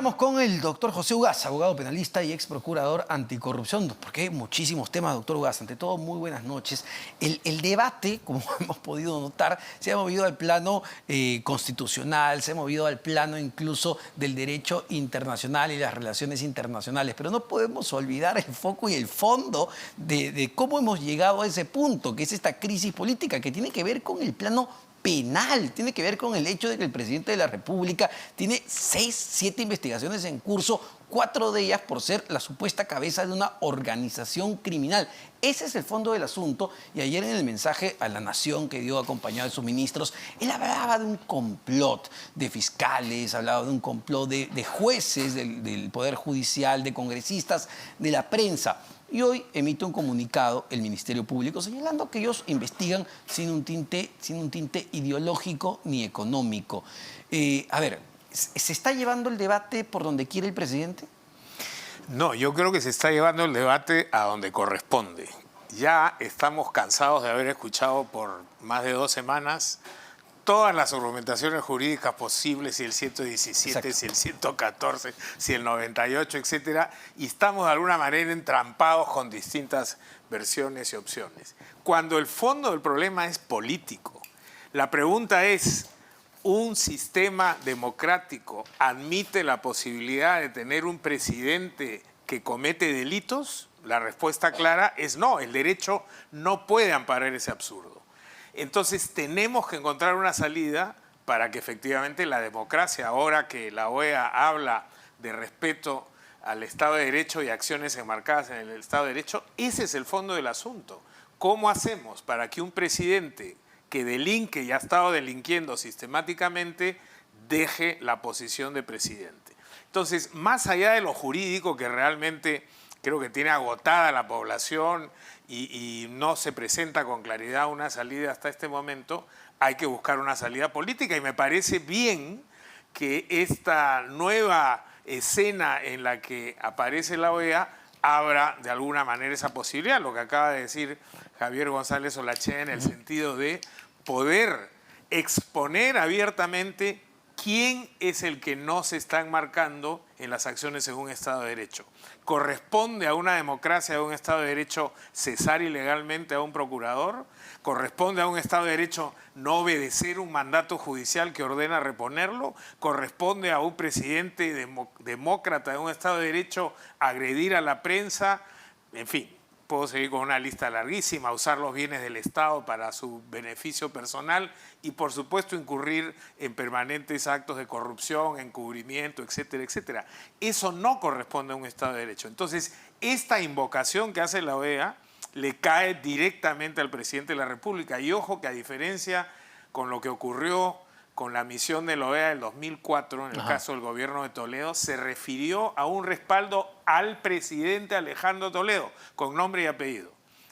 Estamos con el doctor José Ugaz, abogado penalista y ex procurador anticorrupción, porque hay muchísimos temas, doctor Ugaz. Ante todo, muy buenas noches. El debate, como hemos podido notar, se ha movido al plano constitucional, se ha movido al plano incluso del derecho internacional y las relaciones internacionales, pero no podemos olvidar el foco y el fondo de cómo hemos llegado a ese punto, que es esta crisis política que tiene que ver con el plano penal, tiene que ver con el hecho de que el presidente de la República tiene 6, 7 investigaciones en curso, 4 de ellas por ser la supuesta cabeza de una organización criminal. Ese es el fondo del asunto, y ayer en el mensaje a la nación que dio acompañado de sus ministros, él hablaba de un complot de fiscales, hablaba de un complot de jueces del Poder Judicial, de congresistas, de la prensa. Y hoy emite un comunicado el Ministerio Público señalando que ellos investigan sin un tinte ideológico ni económico. A ver, ¿se está llevando el debate por donde quiere el presidente? No, yo creo que se está llevando el debate a donde corresponde. Ya estamos cansados de haber escuchado por más de 2 semanas todas las argumentaciones jurídicas posibles, si el 117, exacto, si el 114, si el 98, etcétera, y estamos de alguna manera entrampados con distintas versiones y opciones. Cuando el fondo del problema es político, la pregunta es, ¿un sistema democrático admite la posibilidad de tener un presidente que comete delitos? La respuesta clara es no, el derecho no puede amparar ese absurdo. Entonces tenemos que encontrar una salida para que efectivamente la democracia, ahora que la OEA habla de respeto al Estado de Derecho y acciones enmarcadas en el Estado de Derecho, ese es el fondo del asunto. ¿Cómo hacemos para que un presidente que delinque y ha estado delinquiendo sistemáticamente deje la posición de presidente? Entonces, más allá de lo jurídico, que realmente creo que tiene agotada la población y no se presenta con claridad una salida hasta este momento, hay que buscar una salida política, y me parece bien que esta nueva escena en la que aparece la OEA abra de alguna manera esa posibilidad, lo que acaba de decir Javier González Olachea, en el sentido de poder exponer abiertamente quién es el que no se está enmarcando en las acciones en un Estado de Derecho. ¿Corresponde a una democracia, a un Estado de Derecho, cesar ilegalmente a un procurador? ¿Corresponde a un Estado de Derecho no obedecer un mandato judicial que ordena reponerlo? ¿Corresponde a un presidente demócrata de un Estado de Derecho agredir a la prensa? En fin, puedo seguir con una lista larguísima, usar los bienes del Estado para su beneficio personal y, por supuesto, incurrir en permanentes actos de corrupción, encubrimiento, etcétera, etcétera. Eso no corresponde a un Estado de Derecho. Entonces, esta invocación que hace la OEA le cae directamente al presidente de la República. Y ojo que, a diferencia con lo que ocurrió con la misión de la OEA del 2004, en el caso del gobierno de Toledo, se refirió a un respaldo al presidente Alejandro Toledo, con nombre y apellido.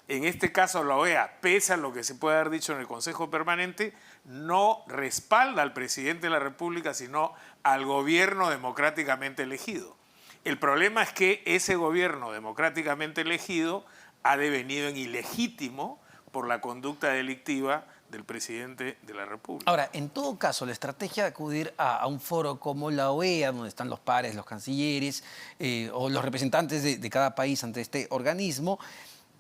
En este caso, la OEA, pese a lo que se puede haber dicho en el Consejo Permanente, no respalda al presidente de la República, sino al gobierno democráticamente elegido. El problema es que ese gobierno democráticamente elegido ha devenido en ilegítimo por la conducta delictiva del presidente de la República. Ahora, en todo caso, la estrategia de acudir a un foro como la OEA, donde están los pares, los cancilleres o los representantes de cada país ante este organismo,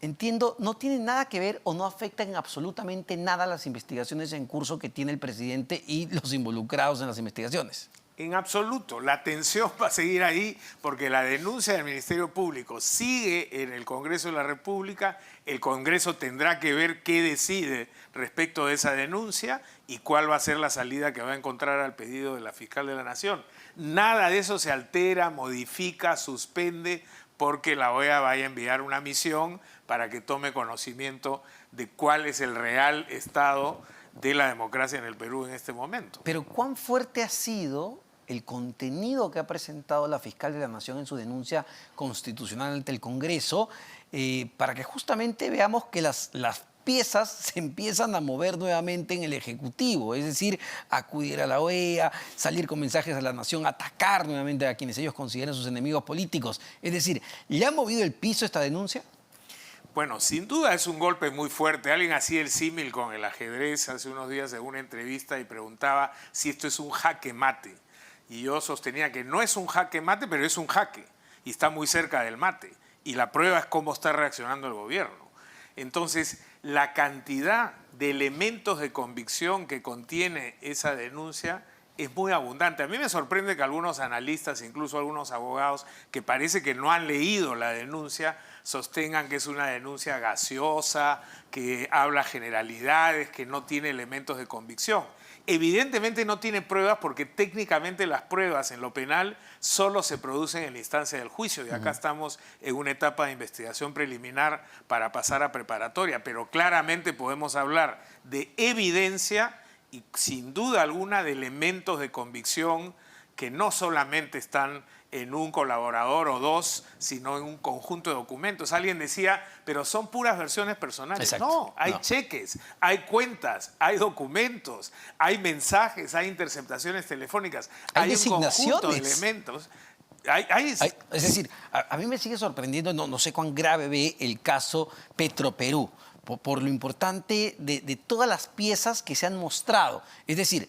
entiendo, no tiene nada que ver o no afecta en absolutamente nada las investigaciones en curso que tiene el presidente y los involucrados en las investigaciones. En absoluto. La tensión va a seguir ahí porque la denuncia del Ministerio Público sigue en el Congreso de la República. El Congreso tendrá que ver qué decide respecto de esa denuncia y cuál va a ser la salida que va a encontrar al pedido de la Fiscal de la Nación. Nada de eso se altera, modifica, suspende porque la OEA vaya a enviar una misión para que tome conocimiento de cuál es el real estado de la democracia en el Perú en este momento. Pero ¿cuán fuerte ha sido el contenido que ha presentado la Fiscal de la Nación en su denuncia constitucional ante el Congreso para que justamente veamos que las piezas se empiezan a mover nuevamente en el Ejecutivo? Es decir, acudir a la OEA, salir con mensajes a la Nación, atacar nuevamente a quienes ellos consideran sus enemigos políticos. Es decir, ¿le ha movido el piso esta denuncia? Bueno, sin duda es un golpe muy fuerte. Alguien hacía el símil con el ajedrez hace unos días en una entrevista y preguntaba si esto es un jaque mate. y yo sostenía que no es un jaque mate, pero es un jaque y está muy cerca del mate. Y la prueba es cómo está reaccionando el gobierno. Entonces, la cantidad de elementos de convicción que contiene esa denuncia es muy abundante. A mí me sorprende que algunos analistas, incluso algunos abogados, que parece que no han leído la denuncia, sostengan que es una denuncia gaseosa, que habla generalidades, que no tiene elementos de convicción. Evidentemente no tiene pruebas porque técnicamente las pruebas en lo penal solo se producen en la instancia del juicio y acá estamos en una etapa de investigación preliminar para pasar a preparatoria, pero claramente podemos hablar de evidencia y sin duda alguna de elementos de convicción que no solamente están en un colaborador o dos, sino en un conjunto de documentos. Alguien decía, pero son puras versiones personales. Exacto. No, hay cheques, hay cuentas, hay documentos, hay mensajes, hay interceptaciones telefónicas, Hay un conjunto de designaciones. elementos. Es decir, a mí me sigue sorprendiendo, no sé cuán grave ve el caso Petroperú, por lo importante de todas las piezas que se han mostrado. Es decir,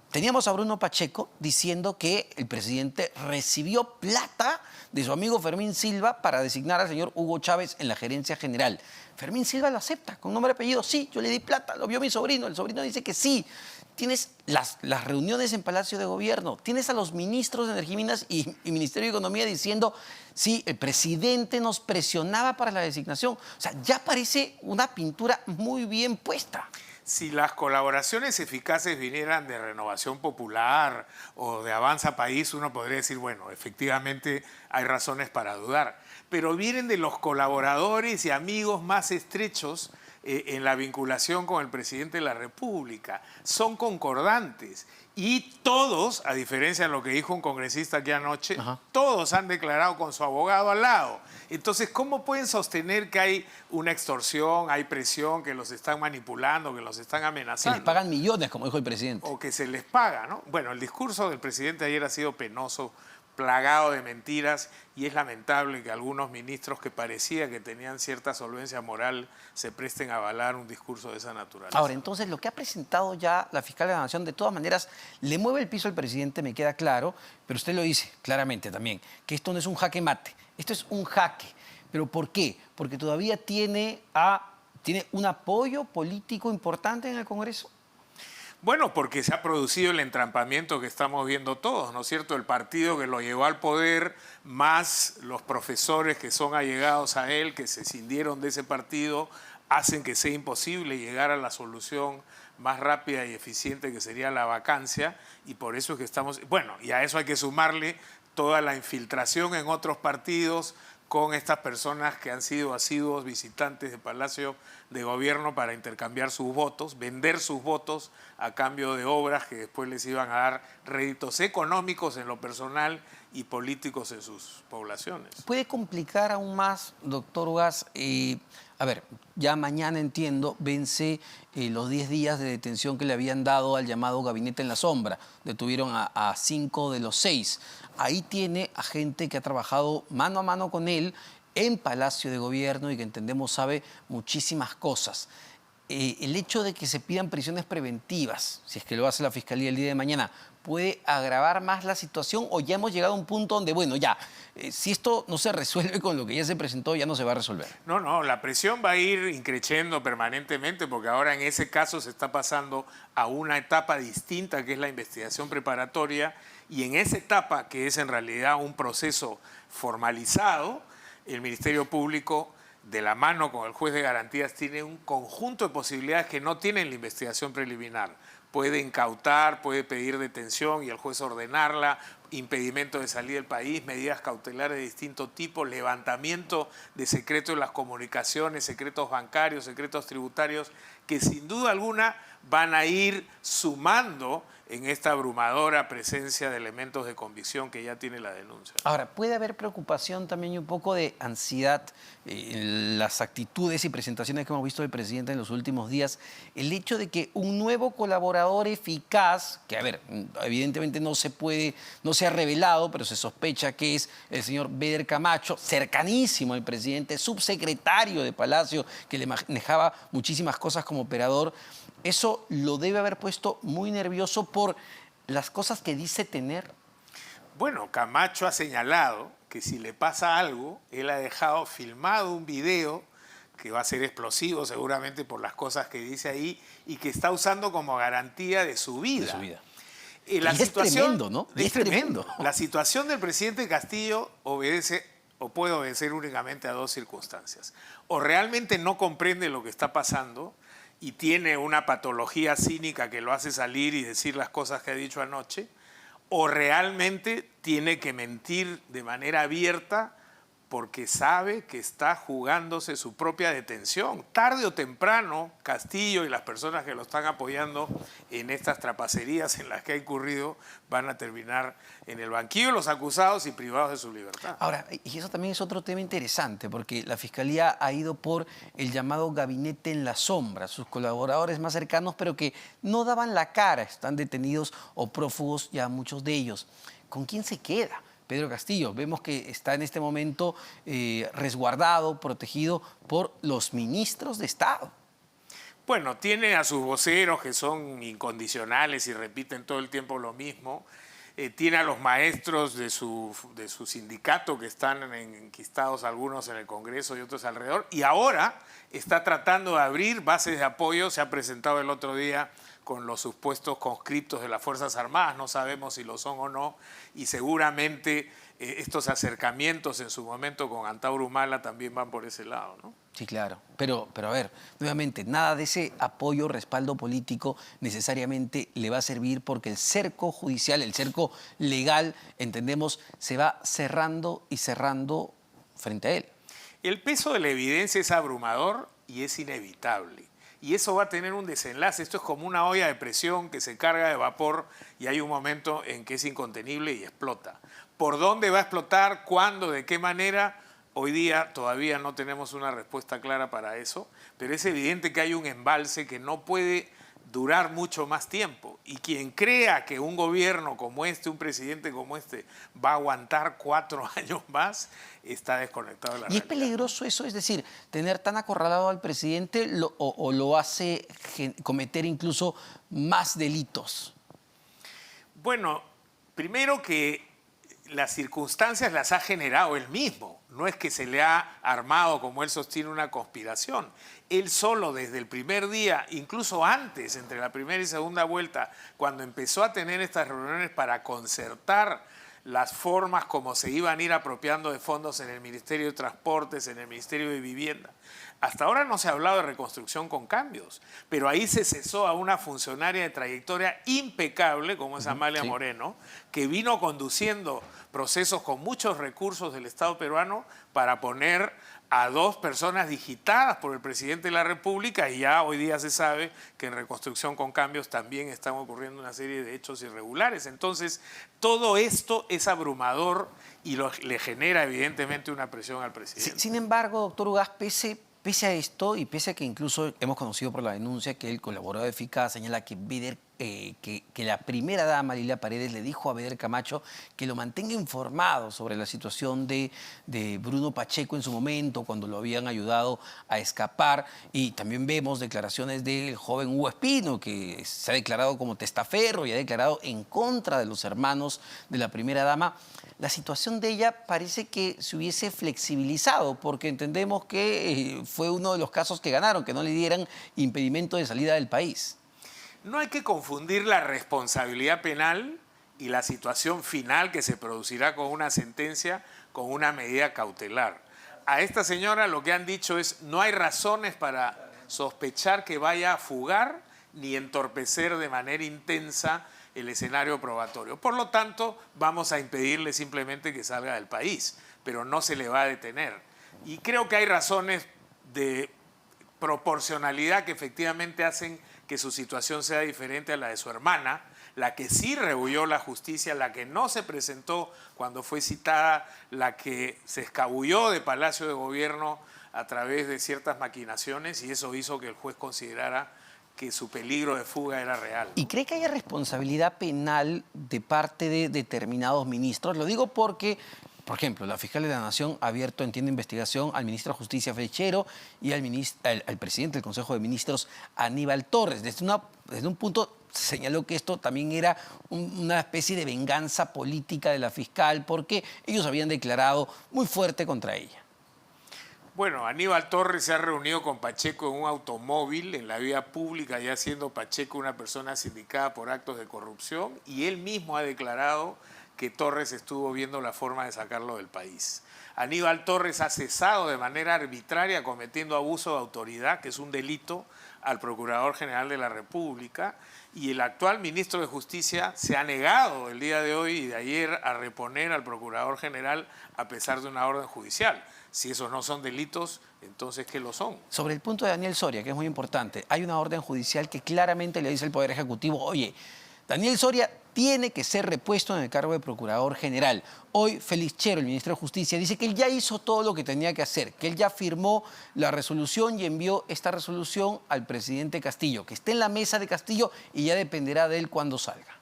teníamos a Bruno Pacheco diciendo que el presidente recibió plata de su amigo Fermín Silva para designar al señor Hugo Chávez en la gerencia general. Fermín Silva lo acepta, con nombre y apellido. Sí, yo le di plata, lo vio mi sobrino. El sobrino dice que sí. Tienes las reuniones en Palacio de Gobierno, tienes a los ministros de Energía y Minas y Ministerio de Economía diciendo, sí, el presidente nos presionaba para la designación. O sea, ya parece una pintura muy bien puesta. Si las colaboraciones eficaces vinieran de Renovación Popular o de Avanza País, uno podría decir, bueno, efectivamente hay razones para dudar. Pero vienen de los colaboradores y amigos más estrechos en la vinculación con el presidente de la República. Son concordantes. Y todos, a diferencia de lo que dijo un congresista aquí anoche, todos han declarado con su abogado al lado. Entonces, ¿cómo pueden sostener que hay una extorsión, hay presión, que los están manipulando, que los están amenazando? Que les pagan millones, como dijo el presidente. O que se les paga, ¿no? Bueno, el discurso del presidente ayer ha sido penoso, plagado de mentiras, y es lamentable que algunos ministros que parecía que tenían cierta solvencia moral se presten a avalar un discurso de esa naturaleza. Ahora, entonces, lo que ha presentado ya la fiscal de la Nación, de todas maneras, le mueve el piso al presidente, me queda claro, pero usted lo dice claramente también, que esto no es un jaque mate, esto es un jaque. ¿Pero por qué? Porque todavía tiene un apoyo político importante en el Congreso. Bueno, porque se ha producido el entrampamiento que estamos viendo todos, ¿no es cierto? El partido que lo llevó al poder, más los profesores que son allegados a él, que se cindieron de ese partido, hacen que sea imposible llegar a la solución más rápida y eficiente que sería la vacancia, y por eso es que estamos... Bueno, y a eso hay que sumarle toda la infiltración en otros partidos, con estas personas que han sido asiduos visitantes de Palacio de Gobierno para intercambiar sus votos, vender sus votos a cambio de obras que después les iban a dar réditos económicos en lo personal y políticos en sus poblaciones. ¿Puede complicar aún más, doctor Ugas? A ver, ya mañana entiendo, vence los 10 días de detención que le habían dado al llamado Gabinete en la Sombra. Detuvieron a 5 de los 6. Ahí tiene a gente que ha trabajado mano a mano con él en Palacio de Gobierno y que entendemos sabe muchísimas cosas. El hecho de que se pidan prisiones preventivas, si es que lo hace la Fiscalía el día de mañana, ¿puede agravar más la situación o ya hemos llegado a un punto donde, bueno, ya, si esto no se resuelve con lo que ya se presentó, ya no se va a resolver? No, la presión va a ir increciendo permanentemente porque ahora en ese caso se está pasando a una etapa distinta que es la investigación preparatoria, y en esa etapa, que es en realidad un proceso formalizado, el Ministerio Público, de la mano con el juez de garantías, tiene un conjunto de posibilidades que no tiene la investigación preliminar. Puede incautar, puede pedir detención y el juez ordenarla, impedimento de salir del país, medidas cautelares de distinto tipo, levantamiento de secretos de las comunicaciones, secretos bancarios, secretos tributarios, que sin duda alguna van a ir sumando en esta abrumadora presencia de elementos de convicción que ya tiene la denuncia. Ahora, ¿puede haber preocupación también y un poco de ansiedad en las actitudes y presentaciones que hemos visto del presidente en los últimos días? El hecho de que un nuevo colaborador eficaz, que a ver, evidentemente no se ha revelado, pero se sospecha que es el señor Beder Camacho, cercanísimo al presidente, subsecretario de Palacio, que le manejaba muchísimas cosas como operador, eso lo debe haber puesto muy nervioso por las cosas que dice tener. Bueno, Camacho ha señalado que si le pasa algo, él ha dejado filmado un video que va a ser explosivo seguramente por las cosas que dice ahí y que está usando como garantía de su vida. De su vida. La Y es tremendo, ¿no? Es Es tremendo. tremendo. La situación del presidente Castillo obedece o puede obedecer únicamente a dos circunstancias. O realmente no comprende lo que está pasando y tiene una patología cínica que lo hace salir y decir las cosas que ha dicho anoche, o realmente tiene que mentir de manera abierta porque sabe que está jugándose su propia detención. Tarde o temprano, Castillo y las personas que lo están apoyando en estas trapacerías en las que ha incurrido van a terminar en el banquillo de los acusados y privados de su libertad. Ahora, y eso también es otro tema interesante, porque la Fiscalía ha ido por el llamado gabinete en la sombra, sus colaboradores más cercanos, pero que no daban la cara, están detenidos o prófugos ya muchos de ellos. ¿Con quién se queda Pedro Castillo? Vemos que está en este momento resguardado, protegido por los ministros de Estado. Bueno, tiene a sus voceros que son incondicionales y repiten todo el tiempo lo mismo. Tiene a los maestros de su sindicato que están enquistados, algunos en el Congreso y otros alrededor. Y ahora está tratando de abrir bases de apoyo. Se ha presentado el otro día con los supuestos conscriptos de las Fuerzas Armadas. No sabemos si lo son o no. Y seguramente estos acercamientos en su momento con Antauro Humala también van por ese lado, ¿no? Sí, claro. Pero a ver, nuevamente, nada de ese apoyo, respaldo político necesariamente le va a servir porque el cerco judicial, el cerco legal, entendemos, se va cerrando y cerrando frente a él. El peso de la evidencia es abrumador y es inevitable. Y eso va a tener un desenlace. Esto es como una olla de presión que se carga de vapor y hay un momento en que es incontenible y explota. ¿Por dónde va a explotar? ¿Cuándo? ¿De qué manera? Hoy día todavía no tenemos una respuesta clara para eso, pero es evidente que hay un embalse que no puede durar mucho más tiempo. Y quien crea que un gobierno como este, un presidente como este, va a aguantar 4 años más, está desconectado de la realidad. Y es peligroso eso, es decir, tener tan acorralado al presidente o lo hace cometer incluso más delitos. Bueno, primero que las circunstancias las ha generado él mismo. No es que se le ha armado, como él sostiene, una conspiración. Él solo desde el primer día, incluso antes, entre la primera y segunda vuelta, cuando empezó a tener estas reuniones para concertar las formas como se iban a ir apropiando de fondos en el Ministerio de Transportes, en el Ministerio de Vivienda. Hasta ahora no se ha hablado de reconstrucción con cambios, pero ahí se cesó a una funcionaria de trayectoria impecable, como es Amalia Moreno, que vino conduciendo procesos con muchos recursos del Estado peruano para poner a 2 personas digitadas por el presidente de la República, y ya hoy día se sabe que en reconstrucción con cambios también están ocurriendo una serie de hechos irregulares. Entonces, todo esto es abrumador y le genera evidentemente una presión al presidente. Sin embargo, doctor Ugaz, pese a esto y pese a que incluso hemos conocido por la denuncia que el colaborador de FICA señala que que la primera dama, Lilia Paredes, le dijo a Beder Camacho que lo mantenga informado sobre la situación de Bruno Pacheco en su momento, cuando lo habían ayudado a escapar. Y también vemos declaraciones del joven Hugo Espino, que se ha declarado como testaferro y ha declarado en contra de los hermanos de la primera dama. La situación de ella parece que se hubiese flexibilizado, porque entendemos que fue uno de los casos que ganaron, que no le dieran impedimento de salida del país. No hay que confundir la responsabilidad penal y la situación final que se producirá con una sentencia con una medida cautelar. A esta señora lo que han dicho es no hay razones para sospechar que vaya a fugar ni entorpecer de manera intensa el escenario probatorio. Por lo tanto, vamos a impedirle simplemente que salga del país, pero no se le va a detener. Y creo que hay razones de proporcionalidad que efectivamente hacen que su situación sea diferente a la de su hermana, la que sí rehuyó la justicia, la que no se presentó cuando fue citada, la que se escabulló de Palacio de Gobierno a través de ciertas maquinaciones, y eso hizo que el juez considerara que su peligro de fuga era real. ¿Y cree que haya responsabilidad penal de parte de determinados ministros? Lo digo porque Por ejemplo, la fiscal de la Nación ha abierto, entiendo, investigación al ministro de Justicia, Frechero, y al presidente del Consejo de Ministros, Aníbal Torres. Desde un punto señaló que esto también era una especie de venganza política de la fiscal porque ellos habían declarado muy fuerte contra ella. Bueno, Aníbal Torres se ha reunido con Pacheco en un automóvil en la vía pública, ya siendo Pacheco una persona sindicada por actos de corrupción, y él mismo ha declarado que Torres estuvo viendo la forma de sacarlo del país. Aníbal Torres ha cesado de manera arbitraria cometiendo abuso de autoridad, que es un delito, al Procurador General de la República, y el actual ministro de Justicia se ha negado el día de hoy y de ayer a reponer al Procurador General a pesar de una orden judicial. Si esos no son delitos, entonces, ¿qué lo son? Sobre el punto de Daniel Soria, que es muy importante, hay una orden judicial que claramente le dice al Poder Ejecutivo, oye, Daniel Soria tiene que ser repuesto en el cargo de Procurador General. Hoy Félix Chero, el ministro de Justicia, dice que él ya hizo todo lo que tenía que hacer, que él ya firmó la resolución y envió esta resolución al presidente Castillo, que esté en la mesa de Castillo y ya dependerá de él cuando salga.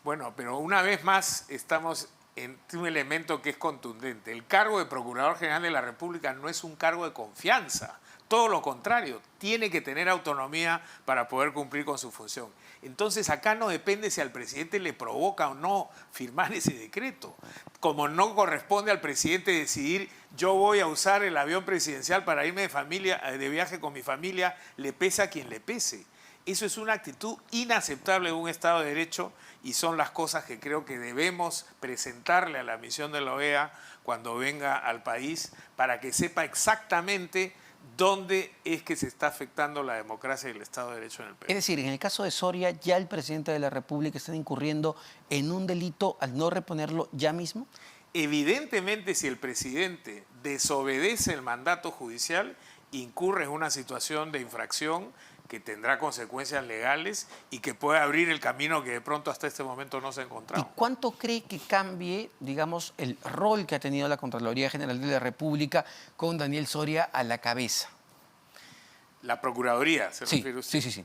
Bueno, pero una vez más estamos en un elemento que es contundente. El cargo de Procurador General de la República no es un cargo de confianza. Todo lo contrario, tiene que tener autonomía para poder cumplir con su función. Entonces acá no depende si al presidente le provoca o no firmar ese decreto. Como no corresponde al presidente decidir yo voy a usar el avión presidencial para irme de viaje con mi familia, le pese a quien le pese. Eso es una actitud inaceptable en un Estado de Derecho y son las cosas que creo que debemos presentarle a la misión de la OEA cuando venga al país para que sepa exactamente dónde es que se está afectando la democracia y el Estado de Derecho en el país. Es decir, en el caso de Soria, ¿ya el presidente de la República está incurriendo en un delito al no reponerlo ya mismo? Evidentemente, si el presidente desobedece el mandato judicial, incurre en una situación de infracción que tendrá consecuencias legales y que puede abrir el camino que de pronto hasta este momento no se ha encontrado. ¿Y cuánto cree que cambie, digamos, el rol que ha tenido la Contraloría General de la República con Daniel Soria a la cabeza? La Procuraduría, ¿se refiere usted? Sí.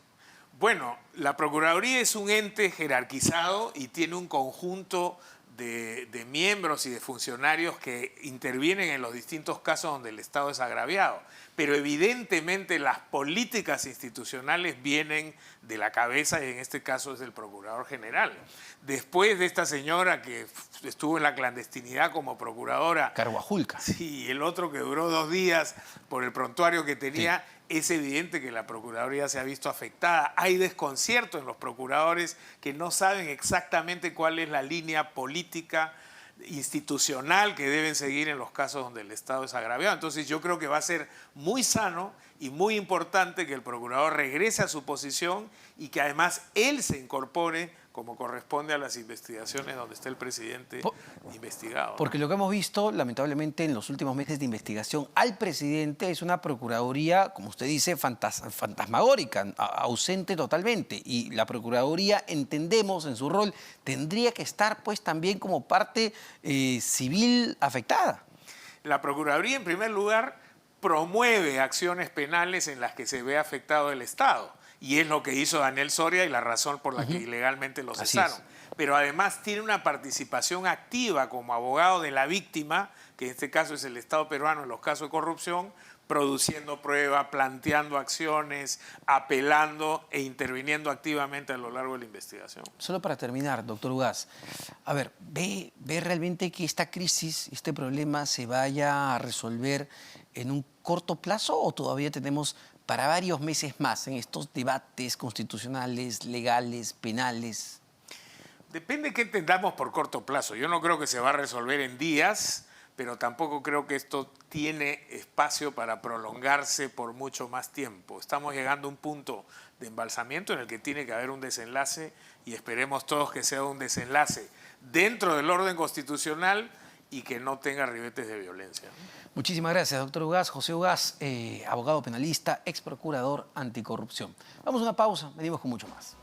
Bueno, la Procuraduría es un ente jerarquizado y tiene un conjunto de miembros y de funcionarios que intervienen en los distintos casos donde el Estado es agraviado. Pero evidentemente las políticas institucionales vienen de la cabeza y en este caso es del Procurador General. Después de esta señora que estuvo en la clandestinidad como procuradora. Carguajulca. Sí, el otro que duró 2 días por el prontuario que tenía. Sí. Es evidente que la Procuraduría se ha visto afectada. Hay desconcierto en los procuradores que no saben exactamente cuál es la línea política institucional que deben seguir en los casos donde el Estado es agraviado. Entonces yo creo que va a ser muy sano y muy importante que el procurador regrese a su posición y que además él se incorpore como corresponde a las investigaciones donde está el presidente investigado. Porque lo que hemos visto, lamentablemente, en los últimos meses de investigación al presidente es una procuraduría, como usted dice, fantasmagórica, ausente totalmente. Y la procuraduría, entendemos, en su rol, tendría que estar pues también como parte civil afectada. La Procuraduría, en primer lugar, promueve acciones penales en las que se ve afectado el Estado. Y es lo que hizo Daniel Soria y la razón por la que ilegalmente lo cesaron. Pero además tiene una participación activa como abogado de la víctima, que en este caso es el Estado peruano en los casos de corrupción, produciendo pruebas, planteando acciones, apelando e interviniendo activamente a lo largo de la investigación. Solo para terminar, doctor Ugaz, a ver, ¿ve realmente que esta crisis, este problema se vaya a resolver en un corto plazo o todavía tenemos para varios meses más en estos debates constitucionales, legales, penales? Depende de qué entendamos por corto plazo. Yo no creo que se va a resolver en días, pero tampoco creo que esto tiene espacio para prolongarse por mucho más tiempo. Estamos llegando a un punto de embalsamiento en el que tiene que haber un desenlace y esperemos todos que sea un desenlace dentro del orden constitucional y que no tenga ribetes de violencia. Muchísimas gracias, doctor Ugaz. José Ugaz, abogado penalista, ex procurador anticorrupción. Vamos a una pausa, venimos con mucho más.